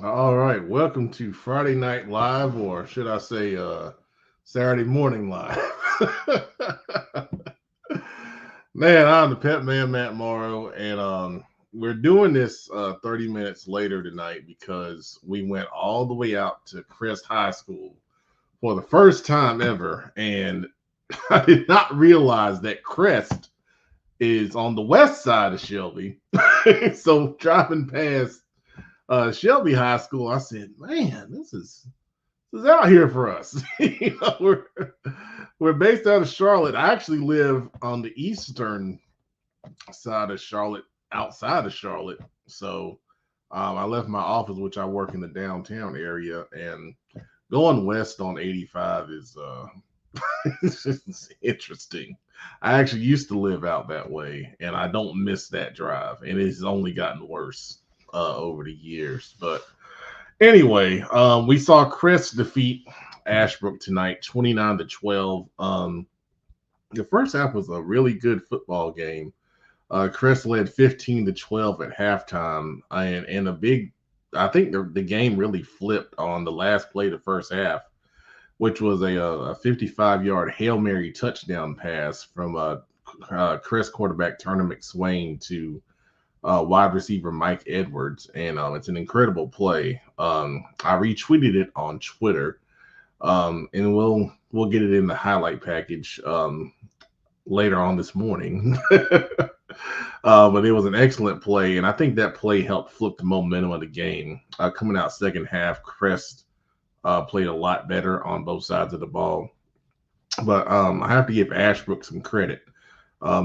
All right, welcome to Friday Night Live, or should I say, Saturday Morning Live. Man, I'm the Pet Man, Matt Morrow, and we're doing this 30 minutes later tonight because we went all the way out to Crest High School for the first time ever, and I did not realize that Crest is on the west side of Shelby. So driving past Shelby High School, I said, "Man, this is out here for us." We're based out of Charlotte. I actually live on the eastern side of Charlotte, outside of Charlotte. So I left my office, which I work in the downtown area, and going west on 85 is it's interesting. I actually used to live out that way, and I don't miss that drive, and it's only gotten worse over the years. But anyway, we saw Chris defeat Ashbrook tonight, 29-12. The first half was a really good football game. Chris led 15-12 at halftime, and a big. I think the game really flipped on the last play of the first half, which was a 55-yard Hail Mary touchdown pass from Chris quarterback Turner McSwain to wide receiver Mike Edwards, and it's an incredible play. I retweeted it on Twitter, and we'll get it in the highlight package later on this morning. But it was an excellent play, and I think that play helped flip the momentum of the game. Coming out second half, Crest played a lot better on both sides of the ball. But I have to give Ashbrook some credit.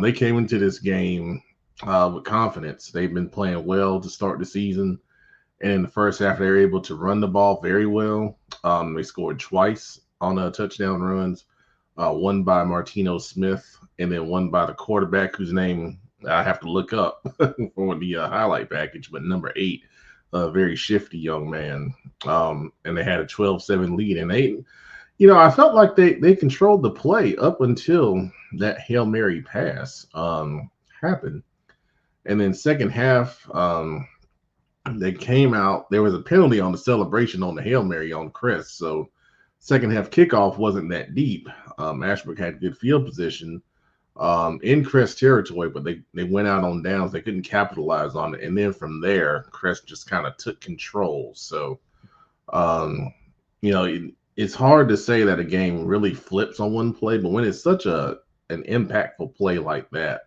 They came into this game with confidence. They've been playing well to start the season. And in the first half, they were able to run the ball very well. They scored twice on touchdown runs, one by Martino Smith, and then one by the quarterback whose name I have to look up for the highlight package, but number 8, a very shifty young man. And they had a 12-7 lead. And I felt like they controlled the play up until that Hail Mary pass happened. And then second half, they came out. There was a penalty on the celebration on the Hail Mary on Crest. So second half kickoff wasn't that deep. Ashbrook had good field position in Crest territory, but they went out on downs. They couldn't capitalize on it. And then from there, Crest just kind of took control. So, it's hard to say that a game really flips on one play, but when it's such an impactful play like that,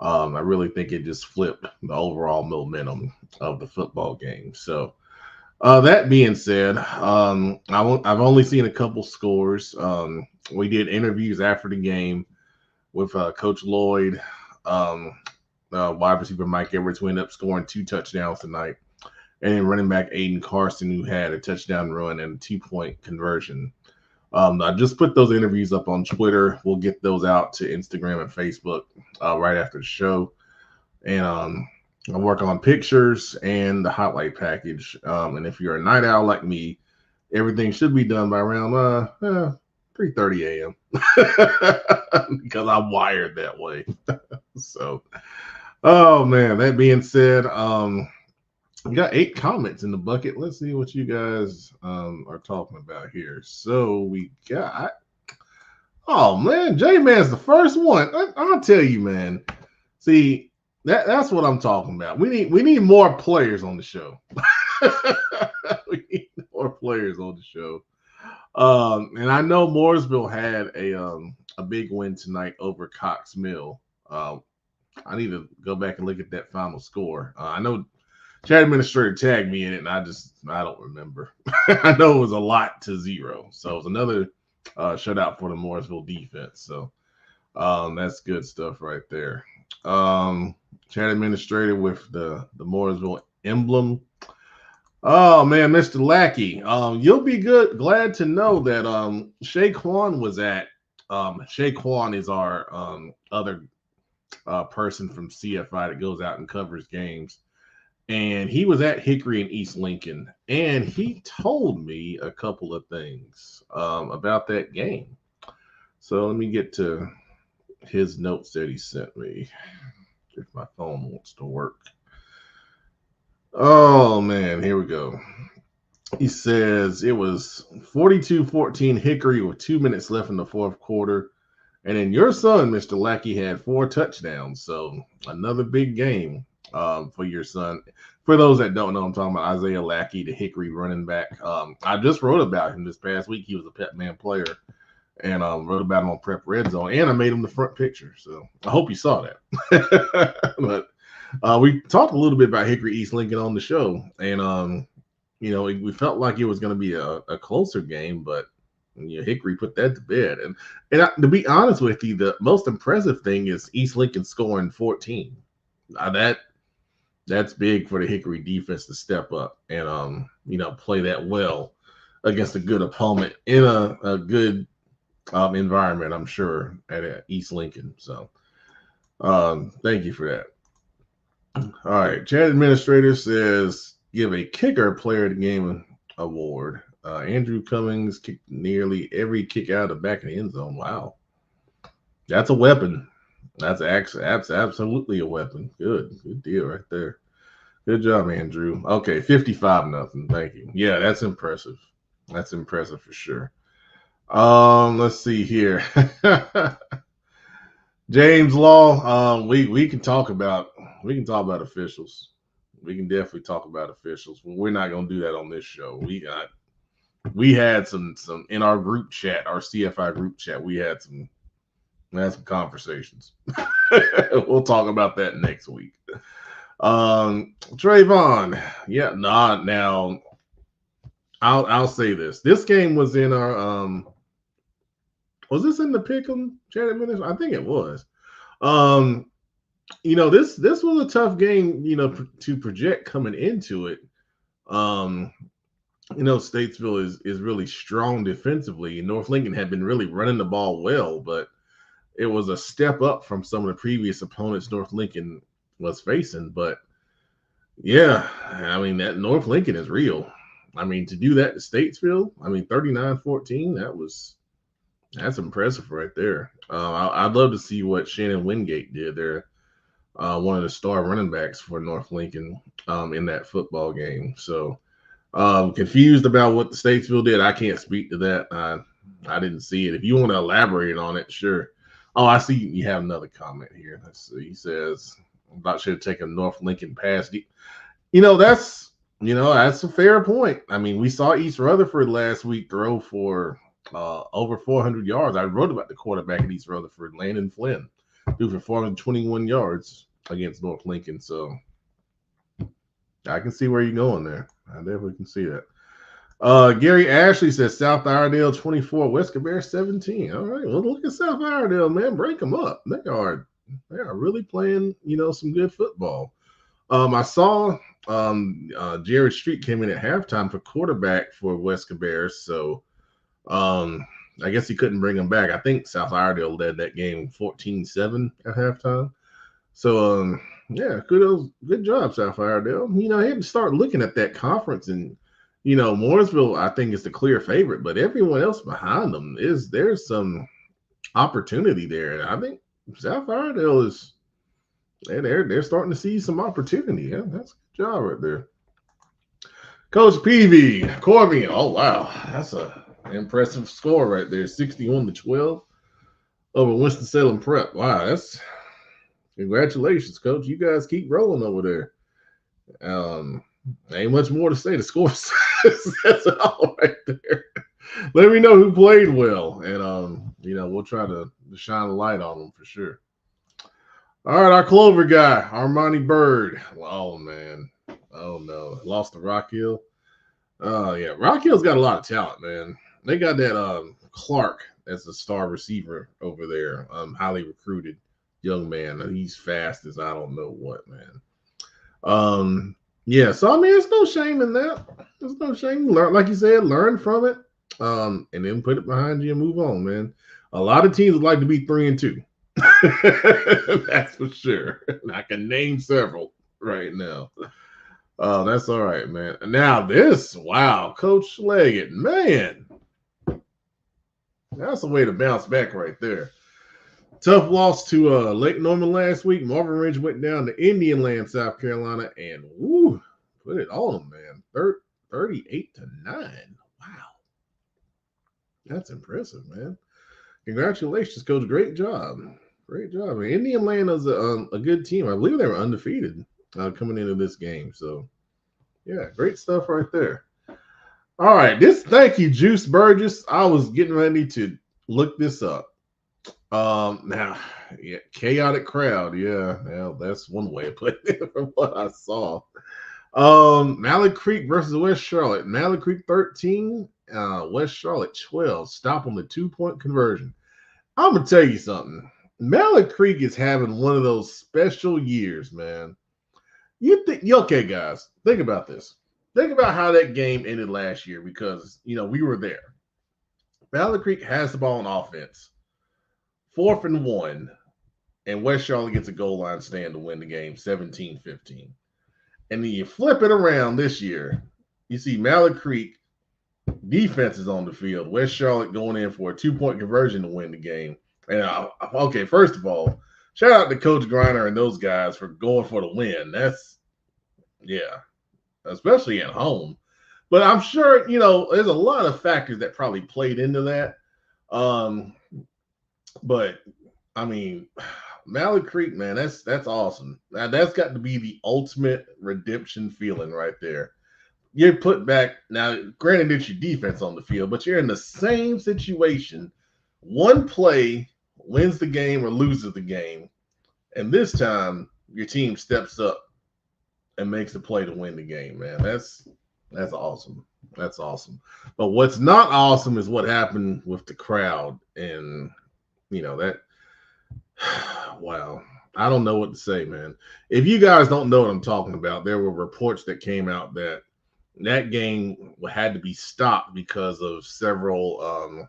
I really think it just flipped the overall momentum of the football game. So, that being said, I've only seen a couple scores. We did interviews after the game with Coach Lloyd, wide receiver Mike Edwards, who ended up scoring 2 touchdowns tonight, and then running back Aiden Carson, who had a touchdown run and a 2-point conversion. I just put those interviews up on Twitter. We'll get those out to Instagram and Facebook right after the show. And I work on pictures and the highlight package. And if you're a night owl like me, everything should be done by around 3:30 a.m. because I'm wired that way. So, oh man, that being said, we got 8 comments in the bucket. Let's see what you guys are talking about here. So we got, oh man, J Man's the first one. I'll tell you, man. See, that's what I'm talking about. We need more players on the show. We need more players on the show. And I know Mooresville had a big win tonight over Cox Mill. I need to go back and look at that final score. I know chat administrator tagged me in it, and I don't remember. I know it was a lot to 0, so it was another shutout for the Mooresville defense. So that's good stuff right there. Chat administrator with the Mooresville emblem. Oh man, Mr. Lackey, you'll be glad to know that Shaquan was at. Shaquan is our other person from CFI that goes out and covers games. And he was at Hickory and East Lincoln, and he told me a couple of things about that game. So let me get to his notes that he sent me, if my phone wants to work. Oh, man, here we go. He says it was 42-14 Hickory with 2 minutes left in the fourth quarter. And then your son, Mr. Lackey, had 4 touchdowns. So another big game for your son. For those that don't know, I'm talking about Isaiah Lackey, the Hickory running back. I just wrote about him this past week. He was a Pep Man player. And wrote about him on Prep Red Zone. And I made him the front picture. So I hope you saw that. But we talked a little bit about Hickory East Lincoln on the show. And, we felt like it was going to be a closer game, but Hickory put that to bed. And to be honest with you, the most impressive thing is East Lincoln scoring 14. That's big for the Hickory defense to step up and play that well against a good opponent in a good environment, I'm sure, at East Lincoln. So thank you for that. All right. Chat administrator says give a kicker player of the game award. Andrew Cummings kicked nearly every kick out of the back of the end zone. Wow. That's a weapon. That's absolutely a weapon. Good deal right there. Good job, Andrew. Okay, 55-0. Thank you. Yeah, that's impressive. That's impressive for sure. Let's see here. James Law. We can talk about officials. We can definitely talk about officials. We're not gonna do that on this show. We had some in our group chat, our CFI group chat. We had some conversations. We'll talk about that next week. Trayvon. Yeah, now I'll say this. This game was in our was this in the Pick'em chat administration? I think it was. This was a tough game, to project coming into it. Statesville is really strong defensively. North Lincoln had been really running the ball well, but it was a step up from some of the previous opponents North Lincoln was facing. But yeah, that North Lincoln is real. To do that to Statesville, 39-14, that's impressive right there. I'd love to see what Shannon Wingate did there. One of the star running backs for North Lincoln in that football game. So confused about what the Statesville did. I can't speak to that. I didn't see it. If you want to elaborate on it, sure. Oh, I see you have another comment here. Let's see. He says, about should have taken North Lincoln past. That's a fair point. We saw East Rutherford last week throw for over 400 yards. I wrote about the quarterback at East Rutherford, Landon Flynn, threw for 421 yards against North Lincoln. So I can see where you're going there. I definitely can see that. Gary Ashley says South Iredale 24, West Cabarrus 17. All right, well, look at South Iredale, man. Break them up. They are really playing, some good football. I saw Jared Street came in at halftime for quarterback for West Cabarrus. So I guess he couldn't bring him back. I think South Iredale led that game 14-7 at halftime. So, good job, South Iredale. I had to start looking at that conference, and, Mooresville, I think, is the clear favorite, but everyone else behind them there's some opportunity there. And I think South Iredale they're starting to see some opportunity. Yeah, that's a good job right there. Coach Peavy, Corby. Oh, wow. That's a impressive score right there. 61-12 over Winston-Salem Prep. Wow, that's congratulations, Coach. You guys keep rolling over there. Ain't much more to say. The score says it all right there. Let me know who played well, and we'll try to shine a light on them for sure. All right, our Clover guy, Armani Bird. Oh man, oh no, lost to Rock Hill. Oh yeah, Rock Hill's got a lot of talent, man. They got that Clark as a star receiver over there, highly recruited young man. He's fast as I don't know what, man. Yeah, so there's no shame in that. There's no shame. Learn, like you said, learn from it, and then put it behind you and move on, man. A lot of teams would like to be 3-2. That's for sure. I can name several right now. That's all right, man. Now Coach Leggett, man, that's a way to bounce back right there. Tough loss to Lake Norman last week. Marvin Ridge went down to Indian Land, South Carolina, and put it on them, man. 38-9. Wow. That's impressive, man. Congratulations, coach. Great job. Great job. I mean, Indiana's a good team. I believe they were undefeated coming into this game. So, yeah, great stuff right there. All right. Thank you, Juice Burgess. I was getting ready to look this up. Now, yeah, chaotic crowd. Yeah, well, that's one way of putting it from what I saw. Mallard Creek versus West Charlotte. Mallard Creek 13, West Charlotte 12. Stop on the 2-point conversion. I'm gonna tell you something. Mallard Creek is having one of those special years, man. Okay, guys, think about this. Think about how that game ended last year because we were there. Mallard Creek has the ball on offense. 4th and 1, and West Charlotte gets a goal line stand to win the game 17-15. And then you flip it around this year. You see Mallard Creek defense is on the field. West Charlotte going in for a 2-point conversion to win the game. And okay, first of all, shout out to Coach Griner and those guys for going for the win. Especially at home. But I'm sure, there's a lot of factors that probably played into that. But I mean, Mallard Creek, man, that's awesome. Now that's got to be the ultimate redemption feeling right there. You're put back now. Granted, it's your defense on the field, but you're in the same situation. One play wins the game or loses the game, and this time your team steps up and makes the play to win the game. Man, that's awesome. That's awesome. But what's not awesome is what happened with the crowd, and that. Wow. I don't know what to say, man. If you guys don't know what I'm talking about, there were reports that came out that game had to be stopped because of several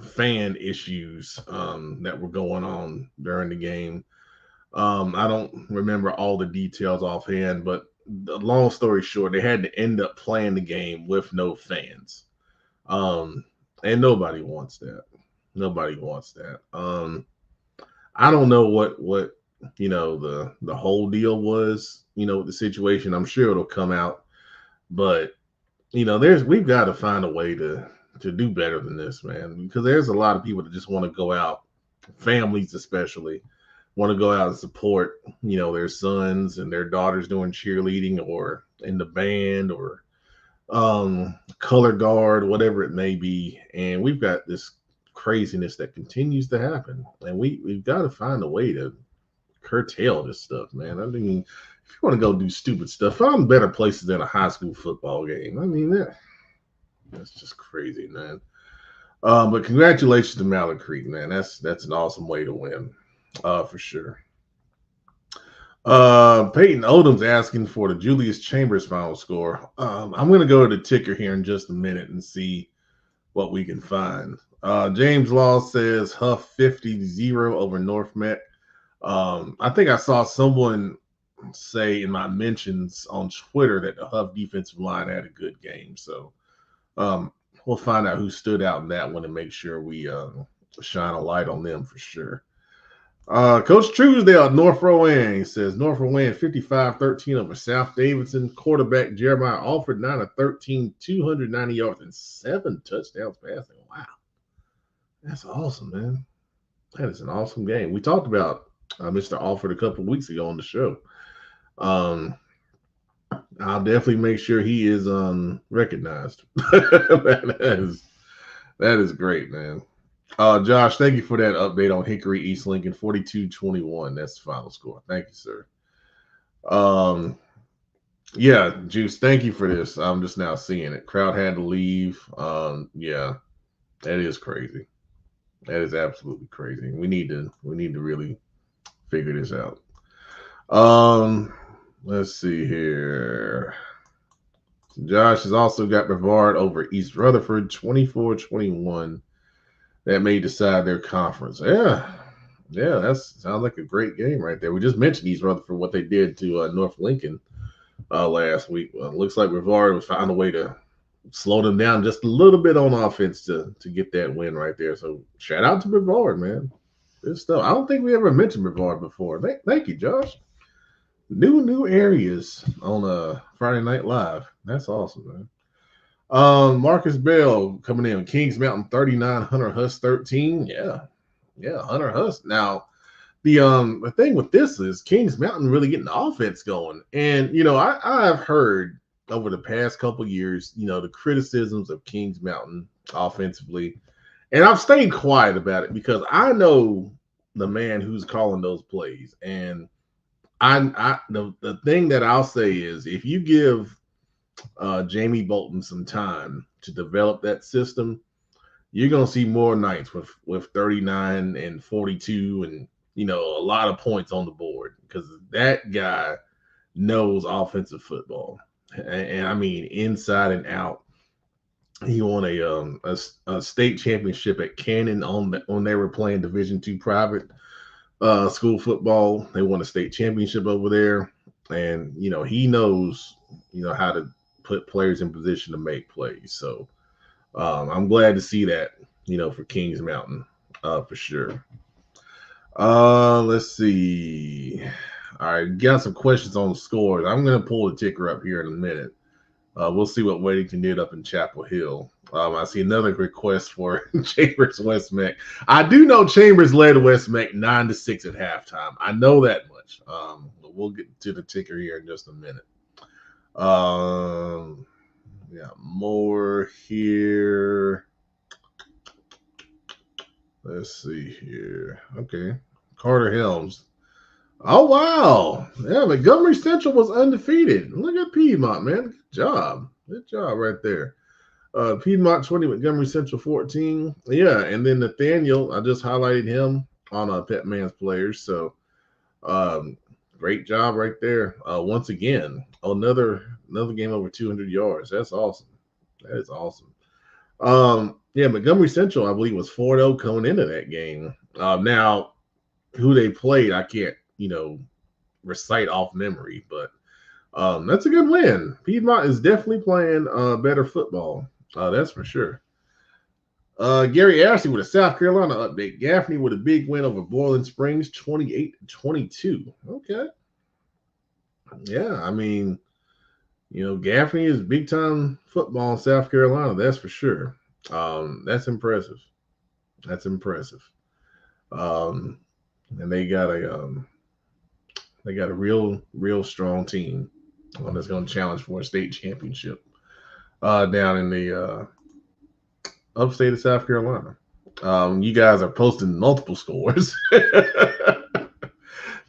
fan issues that were going on during the game. I don't remember all the details offhand, but the long story short, they had to end up playing the game with no fans. And nobody wants that. Nobody wants that. I don't know what the whole deal was, with the situation. I'm sure it'll come out, but we've got to find a way to do better than this, man, because there's a lot of people that just want to go out, families especially, want to go out and support, their sons and their daughters doing cheerleading or in the band or color guard, whatever it may be. And we've got this craziness that continues to happen, and we've got to find a way to curtail this stuff, man. I mean, if you want to go do stupid stuff, find better places than a high school football game. I mean, that's just crazy, man. But congratulations to Mallard Creek, man. That's an awesome way to win, for sure. Peyton Odom's asking for the Julius Chambers final score. I'm going to go to the ticker here in just a minute and see what we can find. James Law says Huff 50-0 over North Met. I think I saw someone say in my mentions on Twitter that the Huff defensive line had a good game. So we'll find out who stood out in that one and make sure we shine a light on them for sure. Coach Truesdale, North Rowan, says North Rowan 55-13 over South Davidson. Quarterback Jeremiah Alford 9-13, 290 yards and 7 touchdowns passing. Wow. That's awesome, man. That is an awesome game. We talked about Mr. Alford a couple of weeks ago on the show. I'll definitely make sure he is recognized. That is great, man. Josh, thank you for that update on Hickory East Lincoln 42-21. That's the final score. Thank you, sir. Yeah, Juice, thank you for this. I'm just now seeing it. Crowd had to leave. Yeah, that is crazy. That is absolutely crazy. We need to really figure this out. Let's see here. Josh has also got Brevard over East Rutherford 24-21. That may decide their conference. Yeah, that sounds like a great game right there. We just mentioned East Rutherford, what they did to North Lincoln last week. Looks like Brevard would find a way to slow them down just a little bit on offense to get that win right there. So shout out to Brevard, man. Good stuff. I don't think we ever mentioned Brevard before. Thank you, Josh. New areas on Friday Night Live. That's awesome, man. Marcus Bell coming in. Kings Mountain 39, Hunter Huss 13. Yeah, Hunter Huss. Now, the thing with this is Kings Mountain really getting the offense going. And I've heard over the past couple years, the criticisms of Kings Mountain offensively. And I've stayed quiet about it because I know the man who's calling those plays. And the thing that I'll say is if you give Jamie Bolton some time to develop that system, you're gonna see more nights with 39 and 42 and a lot of points on the board because that guy knows offensive football, and I mean inside and out. He won a state championship at Cannon when they were playing Division II private school football. They won a state championship over there, and he knows how to put players in position to make plays. So I'm glad to see that for Kings Mountain for sure. Let's see. All right, got some questions on the scores. I'm gonna pull the ticker up here in a minute. We'll see what Weddington did up in Chapel Hill. I see another request for Chambers West Meck. I do know Chambers led West Meck 9-6 at halftime. I know that much. But we'll get to the ticker here in just a minute. Yeah, more here. Let's see here. Okay, Carter Helms. Oh wow, yeah, Montgomery Central was undefeated. Look at Piedmont, man. Good job right there. Piedmont 20, Montgomery Central 14. Yeah, and then Nathaniel, I just highlighted him on Pet Man's Players. So great job right there. Once again, another game over 200 yards. That's awesome. That is awesome. Yeah, Montgomery Central, I believe, was 4-0 coming into that game. Now, who they played, I can't, recite off memory, but that's a good win. Piedmont is definitely playing better football. That's for sure. Gary Ashley with a South Carolina update. Gaffney with a big win over Boiling Springs, 28-22. Okay. Yeah, I mean, Gaffney is big time football in South Carolina. That's for sure. That's impressive. That's impressive. And they got a real strong team that's going to challenge for a state championship down in the upstate of South Carolina. You guys are posting multiple scores.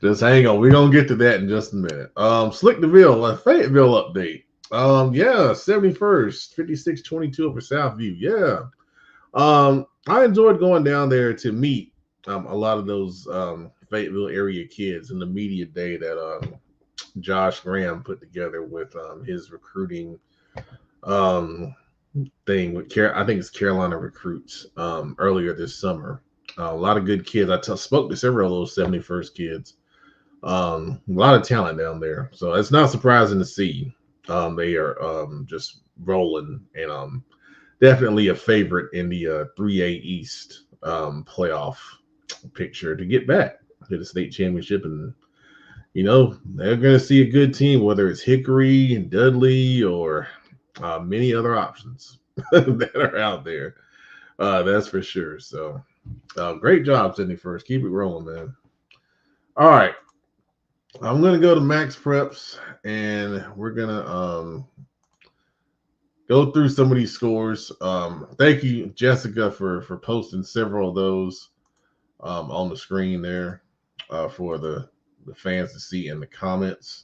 Just hang on. We're going to get to that in just a minute. Slick DeVille, a Fayetteville update. Yeah, 71st, 56-22 over Southview. Yeah. I enjoyed going down there to meet a lot of those Fayetteville area kids in the media day that Josh Graham put together with his recruiting thing with I think it's Carolina Recruits earlier this summer. A lot of good kids. I spoke to several of those 71st kids. A lot of talent down there. So it's not surprising to see they are just rolling and definitely a favorite in the 3A East playoff picture to get back to the state championship. And, they're going to see a good team, whether it's Hickory and Dudley or many other options that are out there. That's for sure. So great job, 71st. Keep it rolling, man. All right. I'm going to go to Max Preps, and we're going to go through some of these scores. Thank you, Jessica, for posting several of those on the screen there for the fans to see in the comments.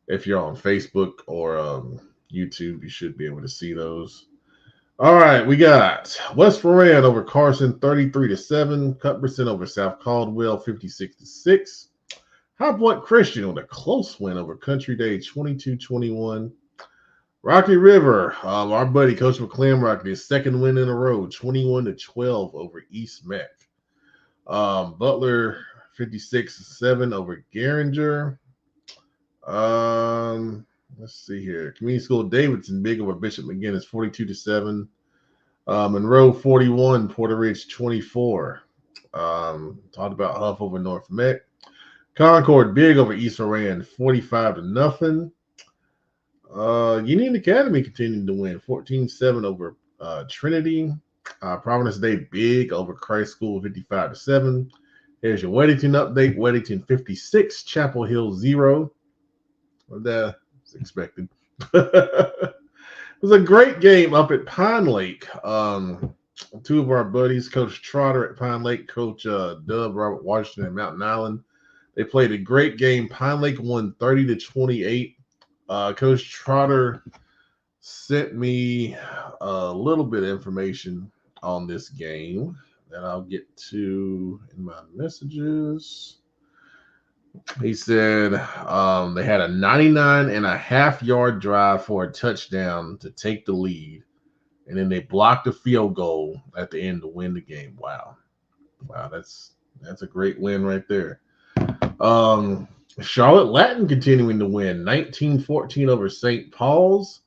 If you're on Facebook or YouTube, you should be able to see those. All right, we got West Moran over Carson 33-7, Cuthbertson over South Caldwell 56-6. High Point Christian with a close win over Country Day 22-21. Rocky River, our buddy Coach McClamrock, his second win in a row, 21-12 over East Meck. Butler 56-7 over Garinger. Let's see here. Community School Davidson big over Bishop McGinnis 42-7. Monroe 41, Porter Ridge 24. Talked about Huff over North Meck. Concord big over East Oran, 45-0. Union Academy continuing to win, 14-7 over Trinity. Providence Day big over Christ School, 55-7. Here's your Weddington update. Weddington 56, Chapel Hill 0. That was expected. It was a great game up at Pine Lake. Two of our buddies, Coach Trotter at Pine Lake, Coach Dub Robert Washington at Mountain Island. They played a great game. Pine Lake won 30-28. Coach Trotter sent me a little bit of information on this game that I'll get to in my messages. He said they had a 99.5-yard drive for a touchdown to take the lead, and then they blocked a field goal at the end to win the game. Wow, that's a great win right there. Charlotte Latin continuing to win, 19-14 over St. Paul's.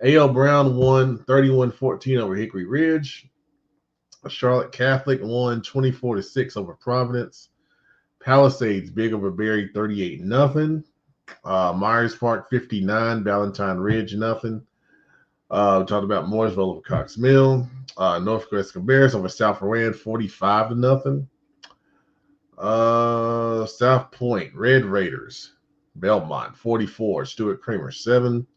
A.L. Brown won 31-14 over Hickory Ridge. Charlotte Catholic won 24-6 over Providence. Palisades big over Berry, 38-0. Myers Park 59, Valentine Ridge nothing. We talked about Mooresville over Cox Mill. Northwest Cabarrus over South Rand, 45-0. South Point Red Raiders, Belmont 44, Stuart Kramer 7.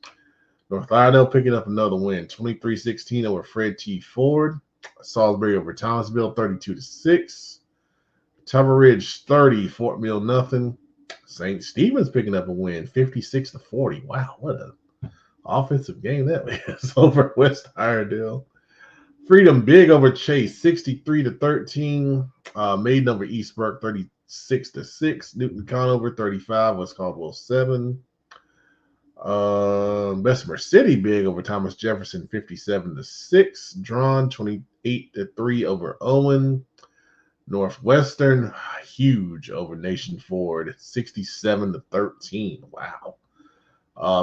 North Iredell picking up another win, 23-16 over Fred T. Ford. Salisbury over Thomasville, 32-6. Tower Ridge 30, Fort Mill nothing. St. Stephen's picking up a win, 56-40. Wow, what an offensive game that is over West Iredell. Freedom big over Chase, 63-13. Maiden over East Burke, 36-6. Newton Conover 35. West Caldwell 7. Bessemer City big over Thomas Jefferson, 57-6. Drawn 28-3 over Owen. Northwestern huge over Nation Ford, 67-13. Wow.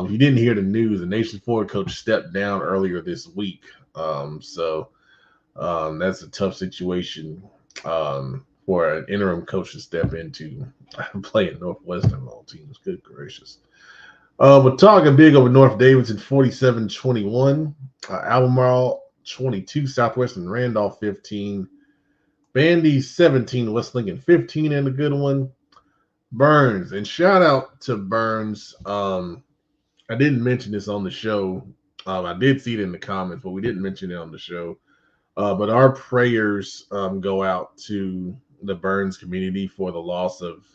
If you didn't hear the news, the Nation Ford coach stepped down earlier this week. So that's a tough situation for an interim coach to step into playing Northwestern all teams. Good gracious. Watauga big over North Davidson, 47-21. Albemarle 22, Southwestern Randolph 15. Bandy 17, West Lincoln 15, and a good one. Burns, and shout out to Burns. I didn't mention this on the show. I did see it in the comments, but we didn't mention it on the show. But our prayers go out to the Burns community for the loss of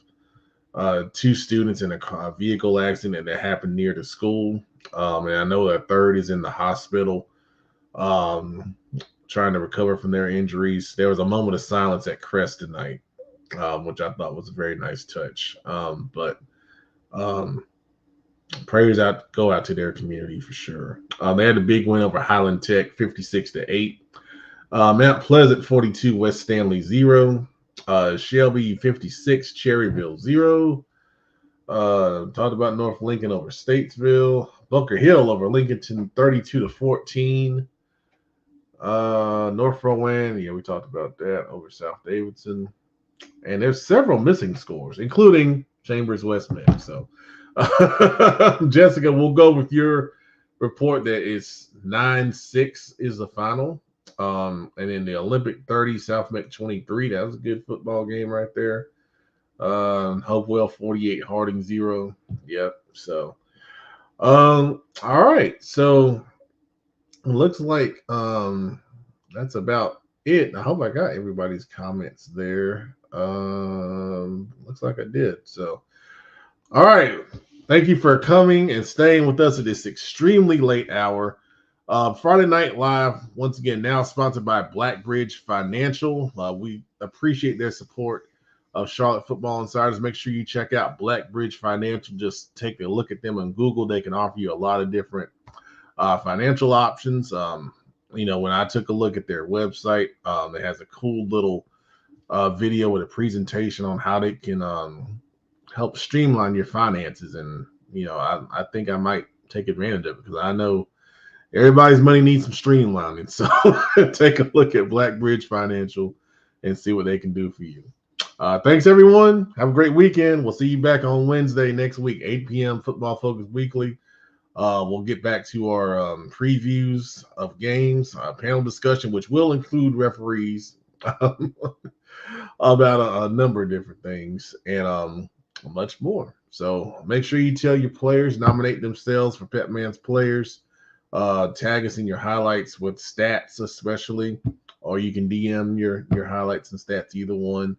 two students in a vehicle accident that happened near the school. And I know that third is in the hospital trying to recover from their injuries. There was a moment of silence at Crest tonight, which I thought was a very nice touch. But prayers go out to their community for sure. They had a big win over Highland Tech, 56-8. Mount Pleasant 42, West Stanley 0. Shelby 56, Cherryville 0. Talked about North Lincoln over Statesville. Bunker Hill over Lincolnton 32-14. North Rowan, yeah, we talked about that over South Davidson. And there's several missing scores, including Chambers Westman. So, Jessica, we'll go with your report that it's 9-6 is the final. And then the Olympic 30, South Meck 23. That was a good football game right there. Hopewell 48, Harding 0. Yep. So, all right. So, it looks like that's about it. I hope I got everybody's comments there. Looks like I did. So, all right. Thank you for coming and staying with us at this extremely late hour. Friday Night Live, once again, now sponsored by Blackbridge Financial. We appreciate their support of Charlotte Football Insiders. Make sure you check out Blackbridge Financial. Just take a look at them on Google. They can offer you a lot of different financial options. When I took a look at their website, it has a cool little video with a presentation on how they can help streamline your finances. And, I think I might take advantage of it because I know everybody's money needs some streamlining. So take a look at Blackbridge Financial and see what they can do for you. Thanks, everyone. Have a great weekend. We'll see you back on Wednesday next week, 8 p.m. Football Focus Weekly. We'll get back to our previews of games, panel discussion, which will include referees about a number of different things and much more. So make sure you tell your players, nominate themselves for Petman's players. Tag us in your highlights with stats, especially, or you can DM your highlights and stats, either one.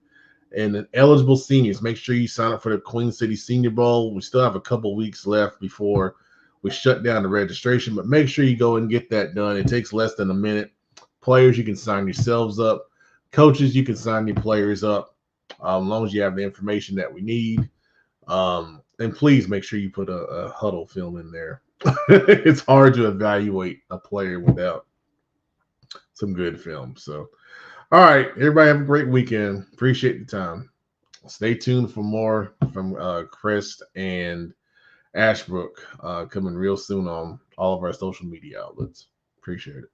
And then eligible seniors, make sure you sign up for the Queen City Senior Bowl. We still have a couple weeks left before we shut down the registration, but make sure you go and get that done. It takes less than a minute. Players, you can sign yourselves up. Coaches, you can sign your players up as long as you have the information that we need. And please make sure you put a huddle film in there. It's hard to evaluate a player without some good film. So, all right, everybody have a great weekend. Appreciate the time. Stay tuned for more from Chris and Ashbrook coming real soon on all of our social media outlets. Appreciate it.